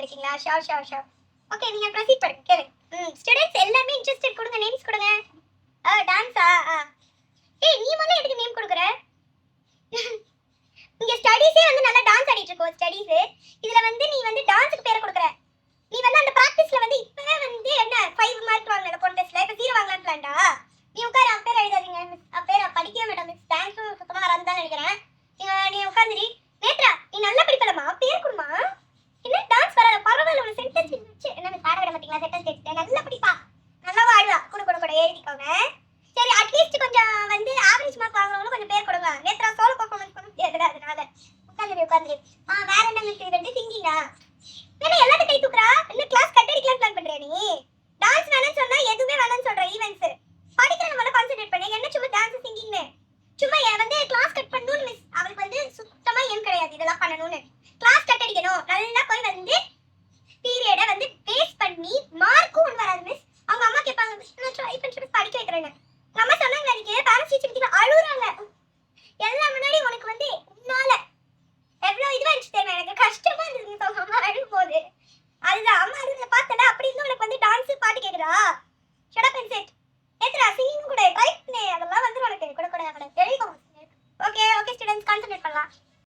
ஆரம்பிச்சிங்களா? ஷோர் ஷோர் ஷோர். ஓகே, நீங்க ப்ரொசீட் பண்ணுங்க. கேளு. ஸ்டூடண்ட்ஸ் எல்லாமே இன்ட்ரஸ்டட் கொடுங்க, நேம்ஸ் கொடுங்க. டான்ஸா? ஏய், நீ முதல்ல எதுக்கு நேம் கொடுக்குற? இங்க ஸ்டடீஸே வந்து நல்லா டான்ஸ் ஆடிட்டு இருக்கோம். ஸ்டடீஸ் இதுல வந்து நீ வந்து டான்ஸ்க்கு பேரை கொடுக்குற. நீ வந்து அந்த பிராக்டிஸ்ல வந்து இப்பவே வந்து என்ன 5 மார்க் வாங்கல கான்டெஸ்ட்ல, இப்ப 0 வாங்கலாம்னு பிளான்டா? நீ உட்காரு, அவ பேர் எழுதாதீங்க மிஸ். அவ பேரை படிக்கவே மாட்டா மிஸ். டான்ஸும் சுத்தமா வராதுன்னு தான் நினைக்கிறேன். நீ உட்காந்துரி. நேத்ரா, நீ நல்லா படிப்பலமா, பேர் கொடுமா. என்ன டான்ஸ் வராத? பரவாயில்ல, ஒரு சென்டென்ஸ் வச்சு என்ன மிஸ் பாட விட மாட்டீங்களா? சென்டென்ஸ் கேட்டு நல்லா படிப்பா, நல்லா ஆடுவா. கூட எழுதிக்கோங்க. சரி, அட்லீஸ்ட் கொஞ்சம் வந்து ஆவரேஜ் மார்க் வாங்குறவங்களும் கொஞ்சம் பேர் கொடுங்க. நேத்ரா சோலோ பெர்ஃபார்மன்ஸ் பண்ண முடியாது, அதனால உட்காந்துரு. வேற என்ன மிஸ்? இது வந்து சிங்கிங்கா? என்ன எல்லாத்தையும் கை தூக்குறா? என்ன கிளாஸ் கட் அடிக்கலாம் பிளான் பண்றியா நீ? டான்ஸ் வேணாம்னு சொன்னா எதுவுமே வேணாம்னு சொல்ற. ஈவென்ட்ஸ் படிக்கிற நம்மள கான்சென்ட்ரேட் பண்ணு. என்ன சும்மா டான்ஸ் சிங்கிங்னு சும்மா வந்து கிளாஸ் கட் பண்ணனும் மிஸ். அவளுக்கு வந்து சுத்தமா ஏம் கிடையாது இதெல்லாம் பண்ணனும்னு. கிளாஸ் கட் அடிக்கணும். நல்லா போய் வந்து பீரியட வந்து பேஸ் பண்ணி மார்க்கும் ஒன்னு வராது மிஸ். அவங்க அம்மா கேட்பாங்க, மிஸ் நான் ட்ரை பண்ணி படிக்க வைக்கிறேன்னு. நம்ம சொன்னாங்க எனக்கு பேரண்ட்ஸ் டீச்சர் கிட்ட அழுறாங்க. எல்லாம் முன்னாடி உனக்கு வந்து உன்னால எவ்வளவு இதுவா இருந்துச்சு தெரியுமா? எனக்கு கஷ்டமா இருந்தது. அம்மா அழும் போது அதுதான் அம்மா அழுத பார்த்தல. அப்படி இருந்து உனக்கு வந்து டான்ஸ் பாட்டு கேக்குதா?